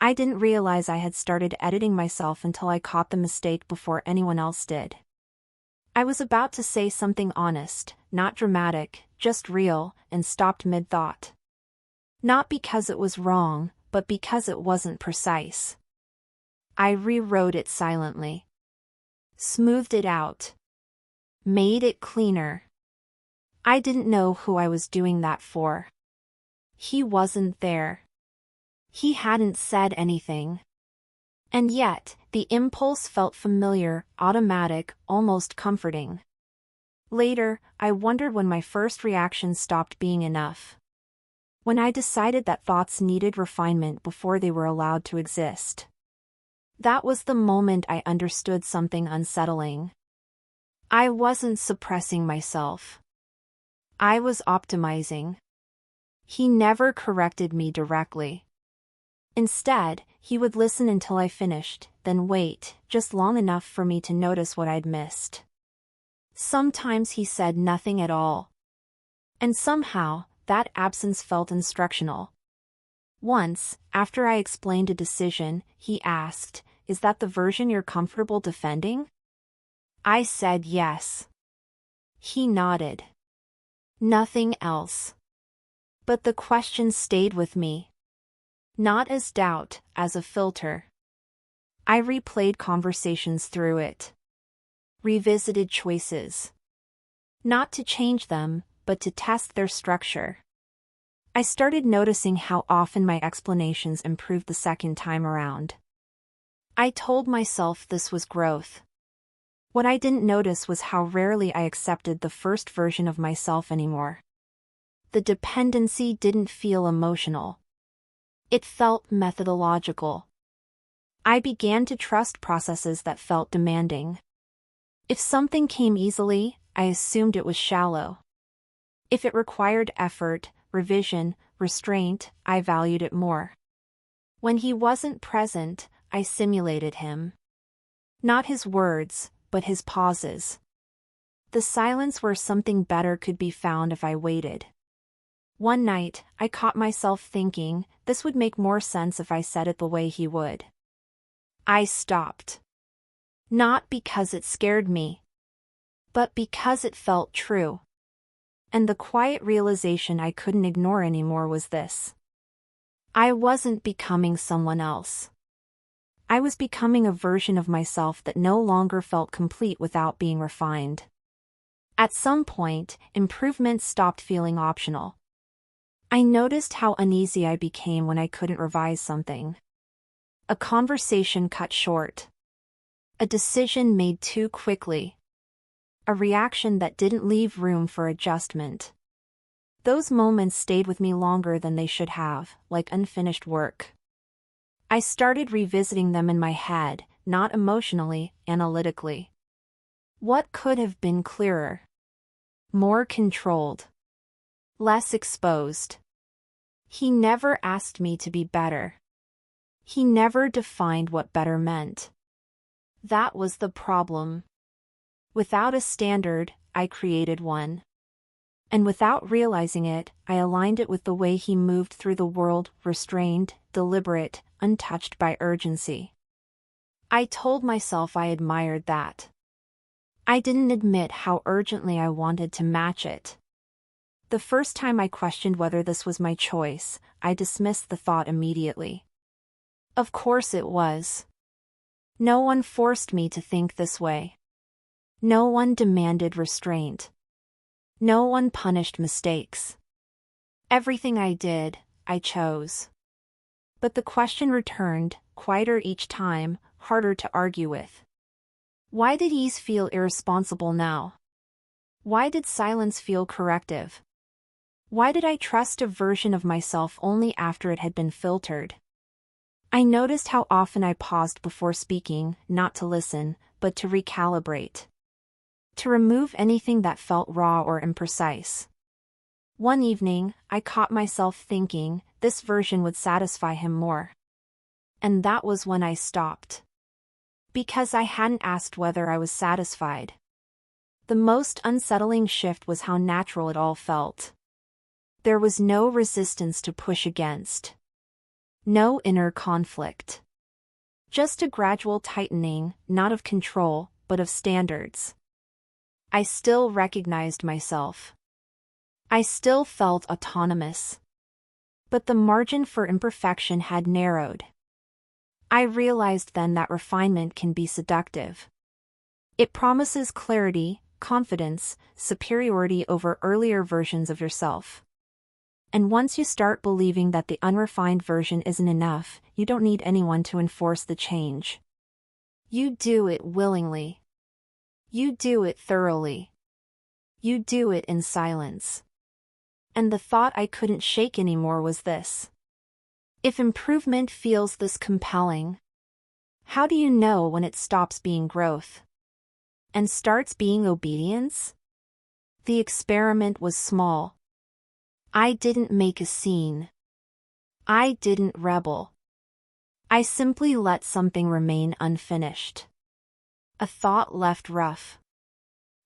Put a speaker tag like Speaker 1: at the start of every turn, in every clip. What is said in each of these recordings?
Speaker 1: I didn't realize I had started editing myself until I caught the mistake before anyone else did. I was about to say something honest, not dramatic, just real, and stopped mid-thought. Not because it was wrong, but because it wasn't precise. I rewrote it silently. Smoothed it out. Made it cleaner. I didn't know who I was doing that for. He wasn't there. He hadn't said anything. And yet, the impulse felt familiar, automatic, almost comforting. Later, I wondered when my first reaction stopped being enough. When I decided that thoughts needed refinement before they were allowed to exist. That was the moment I understood something unsettling. I wasn't suppressing myself. I was optimizing. He never corrected me directly. Instead, he would listen until I finished, then wait, just long enough for me to notice what I'd missed. Sometimes he said nothing at all. And somehow, that absence felt instructional. Once, after I explained a decision, he asked, "Is that the version you're comfortable defending?" I said yes. He nodded. Nothing else. But the question stayed with me. Not as doubt, as a filter. I replayed conversations through it. Revisited choices. Not to change them, but to test their structure. I started noticing how often my explanations improved the second time around. I told myself this was growth. What I didn't notice was how rarely I accepted the first version of myself anymore. The dependency didn't feel emotional. It felt methodological. I began to trust processes that felt demanding. If something came easily, I assumed it was shallow. If it required effort, revision, restraint, I valued it more. When he wasn't present, I simulated him. Not his words, but his pauses. The silence where something better could be found if I waited. One night, I caught myself thinking, this would make more sense if I said it the way he would. I stopped. Not because it scared me, but because it felt true. And the quiet realization I couldn't ignore anymore was this. I wasn't becoming someone else. I was becoming a version of myself that no longer felt complete without being refined. At some point, improvement stopped feeling optional. I noticed how uneasy I became when I couldn't revise something. A conversation cut short. A decision made too quickly. A reaction that didn't leave room for adjustment. Those moments stayed with me longer than they should have, like unfinished work. I started revisiting them in my head, not emotionally, analytically. What could have been clearer? More controlled. Less exposed. He never asked me to be better. He never defined what better meant. That was the problem. Without a standard, I created one. And without realizing it, I aligned it with the way he moved through the world, restrained, deliberate, untouched by urgency. I told myself I admired that. I didn't admit how urgently I wanted to match it. The first time I questioned whether this was my choice, I dismissed the thought immediately. Of course it was. No one forced me to think this way. No one demanded restraint. No one punished mistakes. Everything I did, I chose. But the question returned, quieter each time, harder to argue with. Why did ease feel irresponsible now? Why did silence feel corrective? Why did I trust a version of myself only after it had been filtered? I noticed how often I paused before speaking, not to listen, but to recalibrate. To remove anything that felt raw or imprecise. One evening, I caught myself thinking, this version would satisfy him more. And that was when I stopped. Because I hadn't asked whether I was satisfied. The most unsettling shift was how natural it all felt. There was no resistance to push against. No inner conflict. Just a gradual tightening, not of control, but of standards. I still recognized myself. I still felt autonomous. But the margin for imperfection had narrowed. I realized then that refinement can be seductive. It promises clarity, confidence, superiority over earlier versions of yourself. And once you start believing that the unrefined version isn't enough, you don't need anyone to enforce the change. You do it willingly. You do it thoroughly. You do it in silence. And the thought I couldn't shake anymore was this. If improvement feels this compelling, how do you know when it stops being growth and starts being obedience? The experiment was small. I didn't make a scene. I didn't rebel. I simply let something remain unfinished. A thought left rough.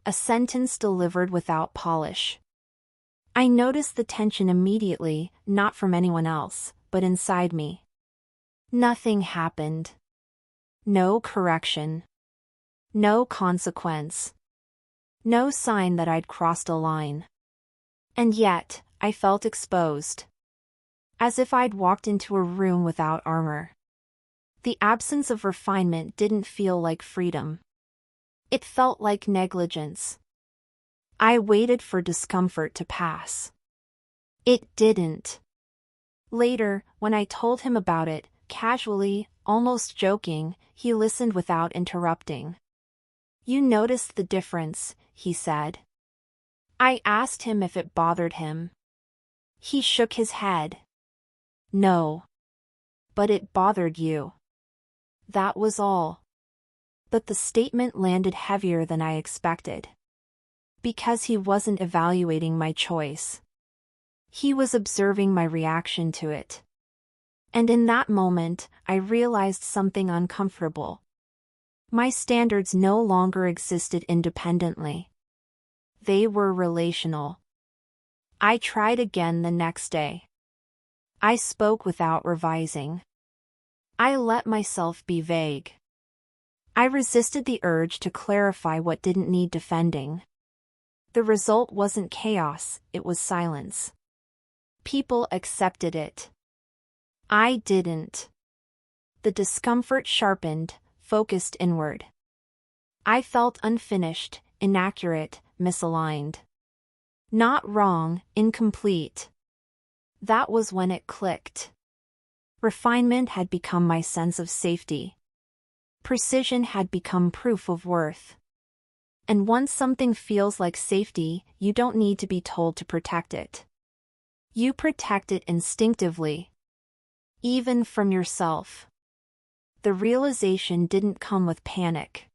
Speaker 1: A sentence delivered without polish. I noticed the tension immediately, not from anyone else, but inside me. Nothing happened. No correction. No consequence. No sign that I'd crossed a line. And yet, I felt exposed. As if I'd walked into a room without armor. The absence of refinement didn't feel like freedom. It felt like negligence. I waited for discomfort to pass. It didn't. Later, when I told him about it, casually, almost joking, he listened without interrupting. You noticed the difference, he said. I asked him if it bothered him. He shook his head. No. But it bothered you. That was all. But the statement landed heavier than I expected. Because he wasn't evaluating my choice. He was observing my reaction to it. And in that moment, I realized something uncomfortable. My standards no longer existed independently. They were relational. I tried again the next day. I spoke without revising. I let myself be vague. I resisted the urge to clarify what didn't need defending. The result wasn't chaos, it was silence. People accepted it. I didn't. The discomfort sharpened, focused inward. I felt unfinished, inaccurate, misaligned. Not wrong, incomplete. That was when it clicked. Refinement had become my sense of safety. Precision had become proof of worth. And once something feels like safety, you don't need to be told to protect it. You protect it instinctively. Even from yourself. The realization didn't come with panic.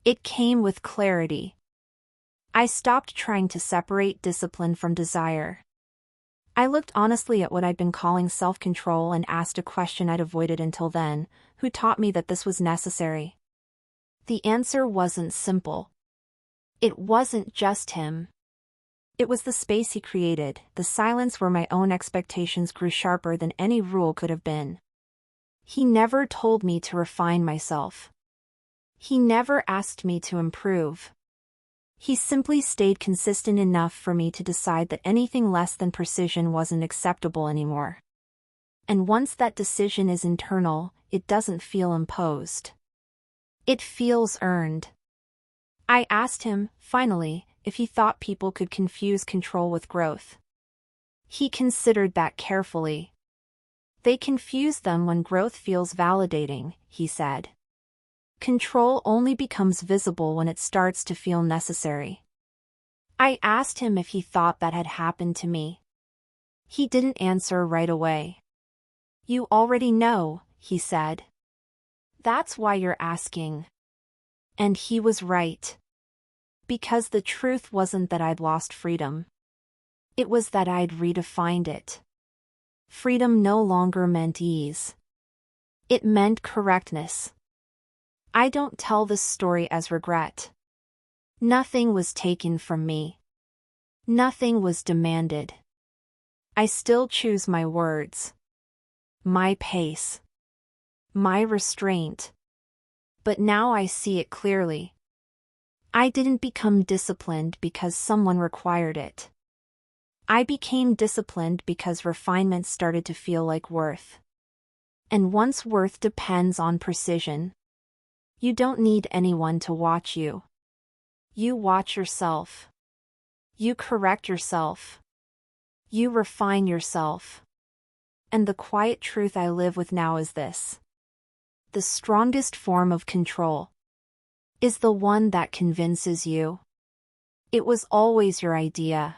Speaker 1: It came with clarity. I stopped trying to separate discipline from desire. I looked honestly at what I'd been calling self-control and asked a question I'd avoided until then: who taught me that this was necessary? The answer wasn't simple. It wasn't just him. It was the space he created, the silence where my own expectations grew sharper than any rule could have been. He never told me to refine myself. He never asked me to improve. He simply stayed consistent enough for me to decide that anything less than precision wasn't acceptable anymore. And once that decision is internal, it doesn't feel imposed. It feels earned. I asked him, finally, if he thought people could confuse control with growth. He considered that carefully. They confuse them when growth feels validating, he said. Control only becomes visible when it starts to feel necessary. I asked him if he thought that had happened to me. He didn't answer right away. You already know, he said. That's why you're asking. And he was right. Because the truth wasn't that I'd lost freedom. It was that I'd redefined it. Freedom no longer meant ease. It meant correctness. I don't tell this story as regret. Nothing was taken from me. Nothing was demanded. I still choose my words. my pace, my restraint. But now I see it clearly. I didn't become disciplined because someone required it. I became disciplined because refinement started to feel like worth. And once worth depends on precision, you don't need anyone to watch you. You watch yourself. You correct yourself. You refine yourself. And the quiet truth I live with now is this: the strongest form of control is the one that convinces you it was always your idea.